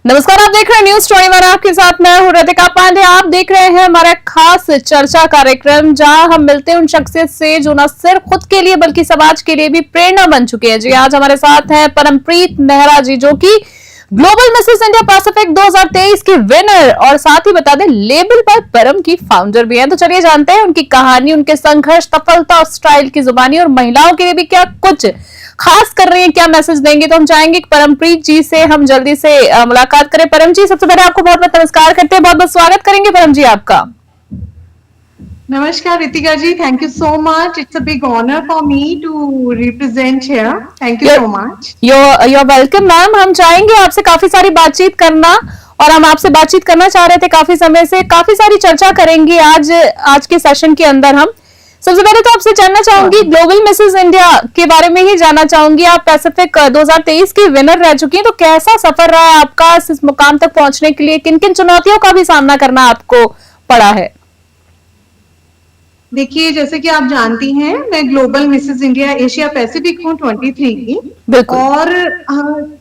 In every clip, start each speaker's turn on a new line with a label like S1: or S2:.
S1: नमस्कार, आप देख रहे हैं न्यूज 21। आपके साथ मैं हूं रतिका पांडे। आप देख रहे हैं हमारा खास चर्चा कार्यक्रम, जहां हम मिलते हैं उन शख्सियत से जो न सिर्फ खुद के लिए बल्कि समाज के लिए भी प्रेरणा बन चुके हैं। जी, आज हमारे साथ हैं परमप्रीत मेहरा जी, जो कि ग्लोबल मिसेस इंडिया पैसिफिक 2023 की विनर और साथ ही बता दें लेबल बाय परम की फाउंडर भी हैं। तो चलिए जानते हैं उनकी कहानी, उनके संघर्ष, सफलता और स्टाइल की जुबानी, और महिलाओं के लिए भी क्या कुछ खास कर रही है, क्या मैसेज देंगे। तो हम चाहेंगे कि परमप्रीत जी से हम जल्दी से मुलाकात करें। परम जी, सबसे पहले आपको बहुत बहुत नमस्कार करते हैं, बहुत बहुत स्वागत करेंगे परम जी आपका।
S2: नमस्कार Ritika ji, thank you so much. It's a big honour for me to represent here. Thank you so much.
S1: you're welcome ma'am. हम चाहेंगे आपसे काफी सारी बातचीत करना, और हम आपसे बातचीत करना चाह रहे थे काफी समय से। काफी सारी चर्चा करेंगे आज के सेशन के अंदर। हम सबसे पहले तो आपसे जानना चाहूंगी, ग्लोबल मिसेस इंडिया के बारे में ही जानना चाहूंगी। आप पैसिफिक 2023 की विनर रह चुकी हैं, तो कैसा सफर रहा है आपका इस मुकाम तक पहुंचने के लिए? किन किन चुनौतियों का भी सामना करना आपको पड़ा है?
S2: देखिए, जैसे कि आप जानती हैं, मैं global Mrs India Asia Pacific हूँ 23 की। और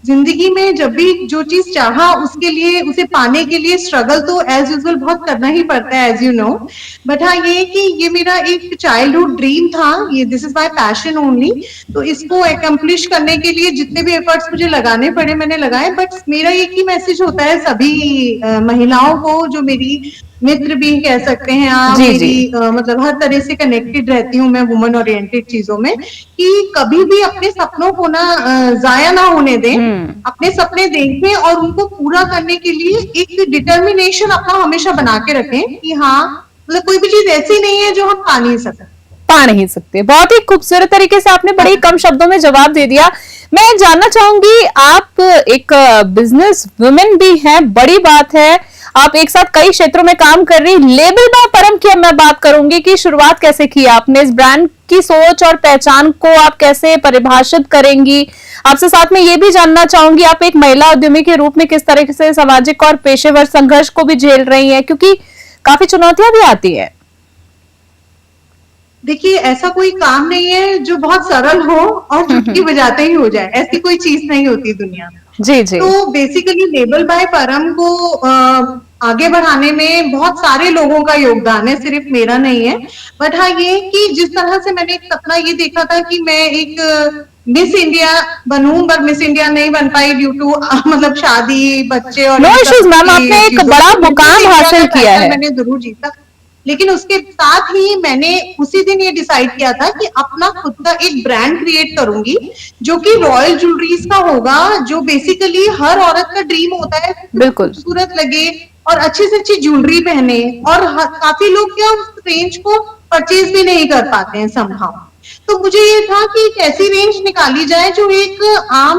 S2: जिंदगी में जब भी जो चीज चाहा उसके लिए, उसे पाने के लिए स्ट्रगल तो एज यूजुअल बहुत करना ही पड़ता है, एज यू नो। बट हाँ, ये कि ये मेरा एक चाइल्डहुड ड्रीम था, ये this is my passion only. तो इसको एकम्प्लिश करने के लिए जितने भी एफर्ट्स मुझे लगाने पड़े मैंने लगाए। बट मेरा एक ही मैसेज होता है सभी महिलाओं को, जो मेरी मित्र भी कह सकते हैं आप, मेरी मतलब हर तरह से कनेक्टेड रहती हूँ मैं वुमन ओरिएंटेड चीजों में, कि कभी भी अपने सपनों को ना जाया ना होने दें। अपने सपने देखें और उनको पूरा करने के लिए एक डिटर्मिनेशन अपना हमेशा बना के रखें कि हाँ, मतलब कोई भी चीज ऐसी नहीं है जो हम पा नहीं सकते।
S1: बहुत ही खूबसूरत तरीके से आपने बड़े कम शब्दों में जवाब दे दिया। मैं जानना चाहूंगी, आप एक बिजनेस वुमेन भी हैं, बड़ी बात है। आप एक साथ कई क्षेत्रों में काम कर रही। लेबल बाय परम की अब मैं बात करूंगी कि शुरुआत कैसे की आपने, इस ब्रांड की सोच और पहचान को आप कैसे परिभाषित करेंगी? आपसे साथ में ये भी जानना चाहूंगी, आप एक महिला उद्यमी के रूप में किस तरह से सामाजिक और पेशेवर संघर्ष को भी झेल रही हैं, क्योंकि काफी चुनौतियां भी आती है।
S2: देखिए, ऐसा कोई काम नहीं है जो बहुत सरल हो और चुटकी बजाते ही हो जाए, ऐसी कोई चीज नहीं होती दुनिया में।
S1: जी जी।
S2: तो बेसिकली लेबल बाय परम को आगे बढ़ाने में बहुत सारे लोगों का योगदान है, सिर्फ मेरा नहीं है। बट हाँ, ये कि जिस तरह से मैंने एक सपना ये देखा था कि मैं एक मिस इंडिया बनूं, पर मिस इंडिया नहीं बन पाई ड्यू टू मतलब शादी, बच्चे और
S1: नो इश्यूज मैम, आपने एक बड़ा मुकाम हासिल किया है,
S2: मैंने जरूर जीता। लेकिन उसके साथ ही मैंने उसी दिन ये डिसाइड किया था कि अपना खुद का एक ब्रांड क्रिएट करूंगी, जो कि रॉयल ज्वेलरीज का होगा, जो बेसिकली हर औरत का ड्रीम होता है,
S1: बिल्कुल
S2: खूबसूरत लगे और अच्छी से अच्छी ज्वेलरी पहने। और काफी लोग क्या उस रेंज को परचेज भी नहीं कर पाते हैं समहाउ। तो मुझे ये था कि एक ऐसी रेंज निकाली जाए जो एक आम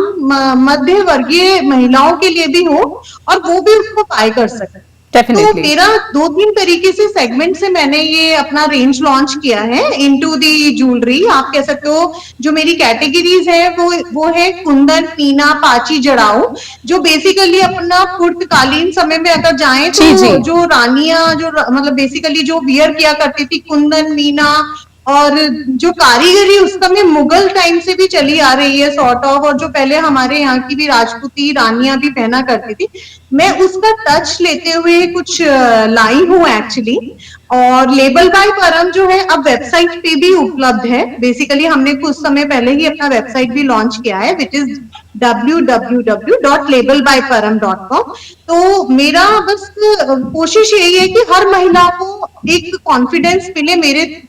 S2: मध्य वर्गीय महिलाओं के लिए भी हो और वो भी उसको बाय कर सके। तो मेरा 2-3 तरीके से सेगमेंट से मैंने ये अपना रेंज लॉन्च किया है इनटू दी ज्वेलरी। आप कह सकते हो जो मेरी कैटेगरीज है वो है कुंदन, मीना, पाची, जड़ाऊ, जो बेसिकली अपना पूर्वकालीन समय में अगर जाएं तो जो रानियां जो मतलब बेसिकली जो वियर किया करती थी कुंदन, मीना, और जो कारीगरी उस समय मुगल टाइम से भी चली आ रही है सॉर्ट ऑफ, और जो पहले हमारे यहाँ की भी राजपूती रानियां भी पहना करती थी, मैं उसका टच लेते हुए कुछ लाई हूँ एक्चुअली। और लेबल बाय परम जो है अब वेबसाइट पे भी उपलब्ध है। बेसिकली हमने कुछ समय पहले ही अपना वेबसाइट भी लॉन्च किया है, विच इज www.labelbyparam.com। तो मेरा बस कोशिश यही है कि हर महिला को एक कॉन्फिडेंस मिले,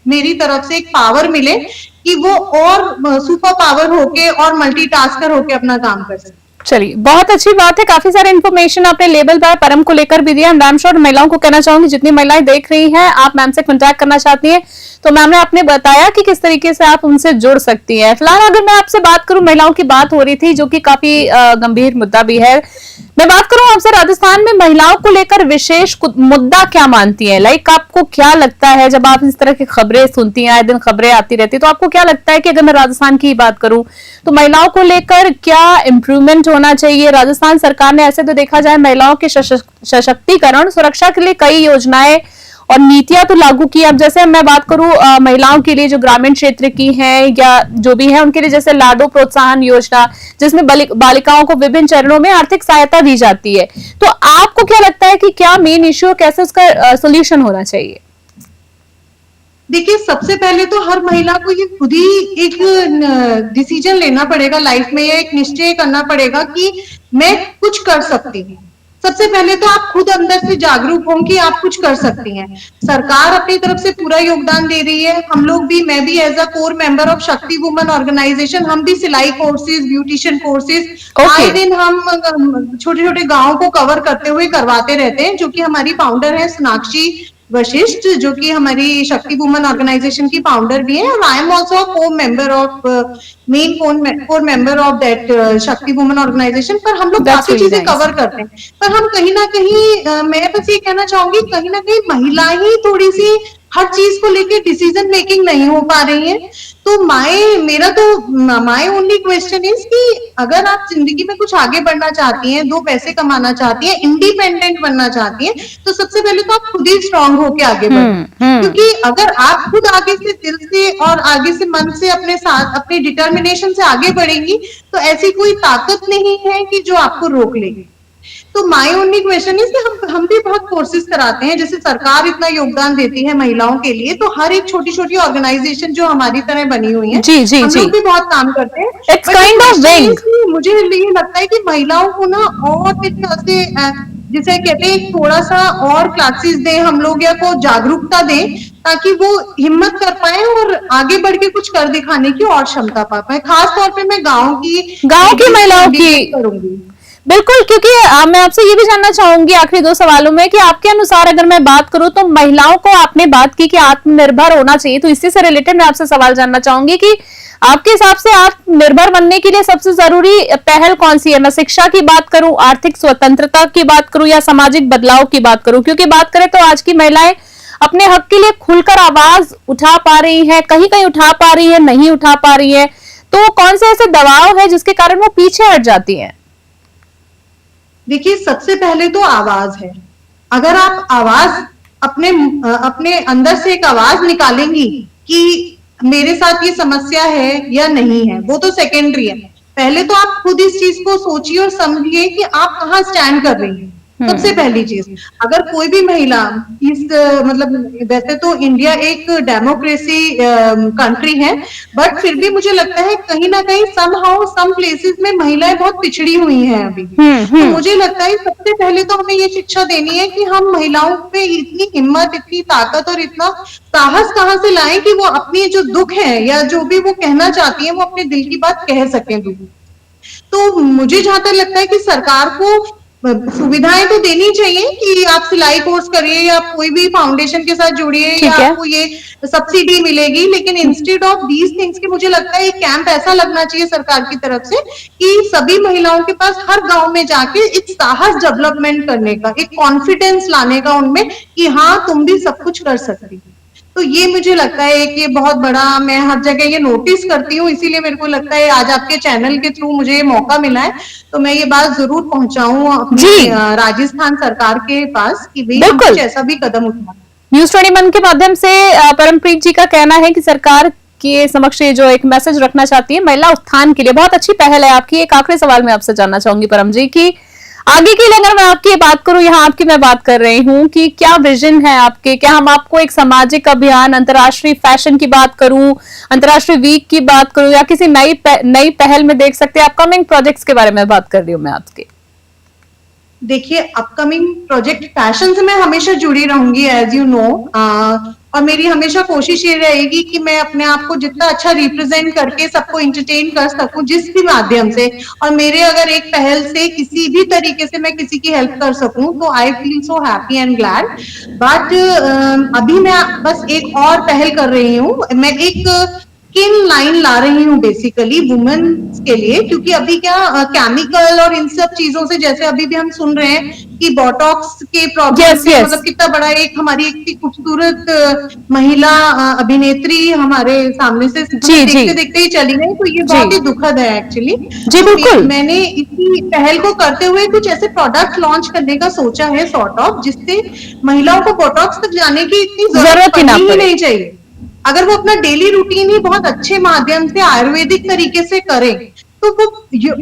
S2: मेरी तरफ से एक पावर मिले कि वो और सुपर पावर होके और मल्टीटास्कर होके अपना काम कर सके।
S1: चलिए, बहुत अच्छी बात है। काफी सारे इन्फॉर्मेशन आपने लेबल बाय परम को लेकर भी दिया। मैम श्योर महिलाओं को कहना चाहूंगी, जितनी महिलाएं देख रही हैं, आप मैम से कांटेक्ट करना चाहती हैं तो मैम ने आपने बताया कि किस तरीके से आप उनसे जुड़ सकती हैं। फिलहाल अगर मैं आपसे बात करूं, महिलाओं की बात हो रही थी जो कि काफी गंभीर मुद्दा भी है। मैं बात करूं आपसे, राजस्थान में महिलाओं को लेकर विशेष मुद्दा क्या मानती हैं? लाइक आपको क्या लगता है जब आप इस तरह की खबरें सुनती हैं, आए दिन खबरें आती रहती है, तो आपको क्या लगता है कि अगर मैं राजस्थान की बात करूं तो महिलाओं को लेकर क्या इम्प्रूवमेंट होना चाहिए? राजस्थान सरकार ने ऐसे तो देखा जाए महिलाओं के सशक्तिकरण, सुरक्षा के लिए कई योजनाएं और नीतियां तो लागू की। अब जैसे मैं बात करूं महिलाओं के लिए जो ग्रामीण क्षेत्र की हैं या जो भी है उनके लिए, जैसे लाडो प्रोत्साहन योजना, जिसमें बालिकाओं को विभिन्न चरणों में आर्थिक सहायता दी जाती है। तो आपको क्या लगता है कि क्या मेन इश्यू, कैसे उसका सोल्यूशन होना चाहिए?
S2: देखिए, सबसे पहले तो हर महिला को ये खुद ही एक डिसीजन लेना पड़ेगा लाइफ में, या एक निश्चय करना पड़ेगा कि मैं कुछ कर सकती हूँ। सबसे पहले तो आप खुद अंदर से जागरूक हों कि आप कुछ कर सकती हैं। सरकार अपनी तरफ से पूरा योगदान दे रही है। हम लोग भी, मैं भी as a core member of Shakti woman organisation, हम भी सिलाई कोर्सेज, ब्यूटिशियन कोर्सेज आए दिन हम छोटे छोटे गाँव को कवर करते हुए करवाते रहते हैं, जो कि हमारी फाउंडर है सोनाक्षी वशिष्ठ, जो कि हमारी शक्ति वुमन ऑर्गेनाइजेशन की फाउंडर भी है, और आई एम ऑल्सो को member of main core member of that शक्ति वुमन ऑर्गेनाइजेशन। पर हम लोग काफी चीजें कवर करते हैं। पर हम कहीं ना कहीं मैं बस ये कहना चाहूंगी, कहीं ना कहीं महिला ही थोड़ी सी हर चीज को लेके डिसीजन मेकिंग नहीं हो पा रही है। तो मेरा तो माय ओनली क्वेश्चन इज कि अगर आप जिंदगी में कुछ आगे बढ़ना चाहती हैं, दो पैसे कमाना चाहती हैं, इंडिपेंडेंट बनना चाहती हैं, तो सबसे पहले तो आप खुद ही स्ट्रांग होके आगे बढ़ें। क्योंकि अगर आप खुद आगे से दिल से और आगे से मन से अपने साथ अपनी डिटर्मिनेशन से आगे बढ़ेंगी, तो ऐसी कोई ताकत नहीं है कि जो आपको रोक लेगी। तो माय ओनली क्वेश्चन इज कि हम भी बहुत कोर्सेज कराते हैं, जैसे सरकार इतना योगदान देती है महिलाओं के लिए, तो हर एक छोटी छोटी ऑर्गेनाइजेशन जो हमारी तरह बनी हुई है, हम लोग भी बहुत काम करते हैं।
S1: It's kind of wing.
S2: मुझे ये लगता है कि महिलाओं को ना और से जिसे कहते हैं थोड़ा सा और क्लासेस दें हम लोग, या को जागरूकता दें, ताकि वो हिम्मत कर पाए और आगे बढ़ के कुछ कर दिखाने की और क्षमता पा पाए। खास तौर पे मैं गांव की महिलाओं की करूंगी।
S1: बिल्कुल, क्योंकि मैं आपसे ये भी जानना चाहूंगी आखिरी 2 सवालों में कि आपके अनुसार अगर मैं बात करूं तो महिलाओं को, आपने बात की कि आत्मनिर्भर होना चाहिए, तो इसी से रिलेटेड मैं आपसे सवाल जानना चाहूंगी कि आपके हिसाब से आत्मनिर्भर बनने के लिए सबसे जरूरी पहल कौन सी है? मैं शिक्षा की बात करूं, आर्थिक स्वतंत्रता की बात करूं, या सामाजिक बदलाव की बात करूं? क्योंकि बात करें तो आज की महिलाएं अपने हक के लिए खुलकर आवाज उठा पा रही है, कहीं कहीं उठा पा रही है, नहीं उठा पा रही है, तो कौन से ऐसे दबाव है जिसके कारण वो पीछे हट जाती है?
S2: देखिए, सबसे पहले तो आवाज है। अगर आप आवाज अपने अंदर से एक आवाज निकालेंगी कि मेरे साथ ये समस्या है या नहीं है, वो तो सेकेंडरी है। पहले तो आप खुद इस चीज को सोचिए और समझिए कि आप कहाँ स्टैंड कर रही हैं। सबसे पहली चीज, अगर कोई भी महिला इस मतलब, वैसे तो इंडिया एक डेमोक्रेसी कंट्री है, बट फिर भी मुझे लगता है कहीं ना कहीं सम प्लेसेस में महिलाएं बहुत पिछड़ी हुई हैं अभी। तो मुझे लगता है सबसे पहले तो हमें ये शिक्षा देनी है कि हम महिलाओं पे इतनी हिम्मत, इतनी ताकत और इतना साहस कहाँ से लाएं कि वो अपनी जो दुख है या जो भी वो कहना चाहती है, वो अपने दिल की बात कह सकें। तो मुझे जहां तक लगता है कि सरकार को सुविधाएं तो देनी चाहिए कि आप सिलाई कोर्स करिए या कोई भी फाउंडेशन के साथ जुड़िए या आपको ये सब्सिडी मिलेगी, लेकिन इंस्टेड ऑफ दीज थिंग्स के मुझे लगता है एक कैंप ऐसा लगना चाहिए सरकार की तरफ से कि सभी महिलाओं के पास हर गांव में जाके एक साहस डेवलपमेंट करने का, एक कॉन्फिडेंस लाने का उनमें कि हाँ तुम भी सब कुछ कर सकती हो। तो ये मुझे लगता है कि बहुत बड़ा, मैं हर जगह ये नोटिस करती हूँ, इसीलिए मेरे को लगता है आज आपके चैनल के थ्रू मुझे ये मौका मिला है, तो मैं ये बात जरूर पहुंचाऊं अपनी राजस्थान सरकार के पास कि भाई हम कुछ ऐसा भी कदम उठाएं।
S1: न्यूज़ 21 के माध्यम से परमप्रीत जी का कहना है कि सरकार के समक्ष ये जो एक मैसेज रखना चाहती है महिला उत्थान के लिए, बहुत अच्छी पहल है आपकी। एक आखिरी सवाल मैं आपसे जानना चाहूंगी परम जी की आगे के लिए अगर मैं आपकी बात करूं, यहाँ आपकी मैं बात कर रही हूँ कि क्या विजन है आपके? क्या हम आपको एक सामाजिक अभियान, अंतर्राष्ट्रीय फैशन की बात करूं, अंतर्राष्ट्रीय वीक की बात करूं, या किसी नई पहल में देख सकते हैं? अपकमिंग प्रोजेक्ट्स के बारे में बात कर रही हूँ मैं आपके।
S2: देखिए, अपकमिंग प्रोजेक्ट फैशन से मैं हमेशा जुड़ी रहूंगी एज यू नो, और मेरी हमेशा कोशिश ये रहेगी कि मैं अपने आप को जितना अच्छा रिप्रेजेंट करके सबको एंटरटेन कर सकूं जिस भी माध्यम से, और मेरे अगर एक पहल से किसी भी तरीके से मैं किसी की हेल्प कर सकूं तो I feel so happy and glad. But अभी मैं बस एक और पहल कर रही हूँ, मैं एक स्किन लाइन ला रही हूँ बेसिकली वुमेन के लिए, क्योंकि अभी क्या केमिकल और इन सब चीजों से, जैसे अभी भी हम सुन रहे हैं कि बोटॉक्स के प्रॉब्लम
S1: Yes,
S2: से
S1: yes.
S2: मतलब कितना बड़ा एक हमारी इतनी खूबसूरत महिला अभिनेत्री हमारे सामने से
S1: जी, जी।
S2: देखते देखते ही चली गई, तो ये बहुत ही दुखद है एक्चुअली।
S1: जी, बिल्कुल।
S2: मैंने इसी पहल को करते हुए कुछ ऐसे प्रोडक्ट लॉन्च करने का सोचा है सॉर्ट ऑफ, जिससे महिलाओं को बोटॉक्स तक जाने की इतनी
S1: जरूरत ही ना
S2: पड़नी ही
S1: पड़े।
S2: नहीं चाहिए। अगर वो अपना डेली रूटीन ही बहुत अच्छे माध्यम से आयुर्वेदिक तरीके से करें, तो वो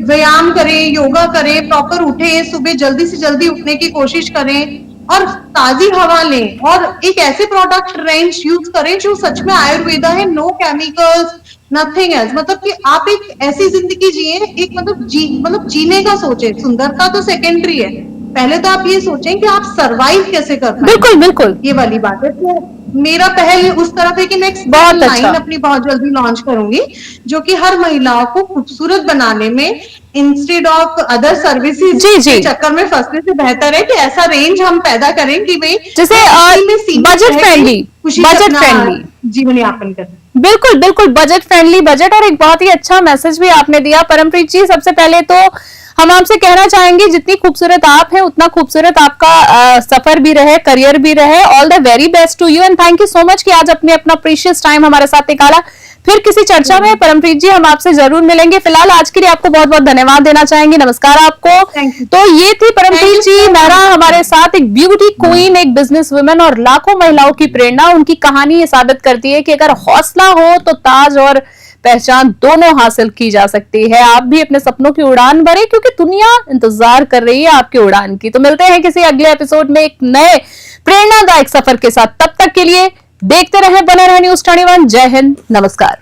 S2: व्यायाम करें, योगा करें, प्रॉपर उठे, सुबह जल्दी से जल्दी उठने की कोशिश करें और ताजी हवा लें और एक ऐसे प्रोडक्ट रेंज यूज करें जो सच में आयुर्वेदा है, नो केमिकल्स, नथिंग एल्स। मतलब कि आप एक ऐसी जिंदगी जिए, एक मतलब जीने का सोचे। सुंदरता तो सेकेंडरी है, पहले तो आप ये सोचें कि आप सरवाइव कैसे कर पाएं।
S1: बिल्कुल बिल्कुल,
S2: ये वाली बात है। तो मेरा पहल उस तरफ है कि मैं
S1: बहुत
S2: लाइन
S1: अच्छा।
S2: अपनी बहुत जल्दी लॉन्च करूंगी, जो कि हर महिलाओं को खूबसूरत बनाने में इंस्टेड ऑफ अदर सर्विसेज
S1: जी, जी।
S2: के चक्कर में फंसने से बेहतर है कि ऐसा रेंज हम पैदा करें कि भाई
S1: जैसे
S2: उसी में सीमित
S1: बजट
S2: रह के
S1: फ्रेंडली,
S2: खुशी से
S1: बजट
S2: अपना
S1: फ्रेंडली,
S2: जीवन यापन करें।
S1: बिल्कुल बिल्कुल, बजट फ्रेंडली बजट। और एक बहुत ही अच्छा मैसेज भी आपने दिया परमप्रीत जी। सबसे पहले तो हम आपसे कहना चाहेंगे, जितनी खूबसूरत आप हैं उतना खूबसूरत आपका सफर भी रहे, करियर भी रहे। All the very best to you and thank you so much कि आज अपने अपना प्रीशियस टाइम हमारे साथ निकाला। फिर किसी चर्चा में परमप्रीत जी हम आपसे जरूर मिलेंगे। फिलहाल आज के लिए आपको बहुत बहुत धन्यवाद देना चाहेंगे। नमस्कार आपको।
S2: Thank you.
S1: तो ये थी परमप्रीत जी मेहरा हमारे साथ, एक ब्यूटी क्वीन, एक बिजनेस वुमेन और लाखों महिलाओं की प्रेरणा। उनकी कहानी ये साबित करती है कि अगर हौसला हो तो ताज और पहचान दोनों हासिल की जा सकती है। आप भी अपने सपनों की उड़ान भरें, क्योंकि दुनिया इंतजार कर रही है आपकी उड़ान की। तो मिलते हैं किसी अगले एपिसोड में एक नए प्रेरणादायक सफर के साथ। तब तक के लिए देखते रहें, बने रहें न्यूज़ 21। जय हिंद, नमस्कार।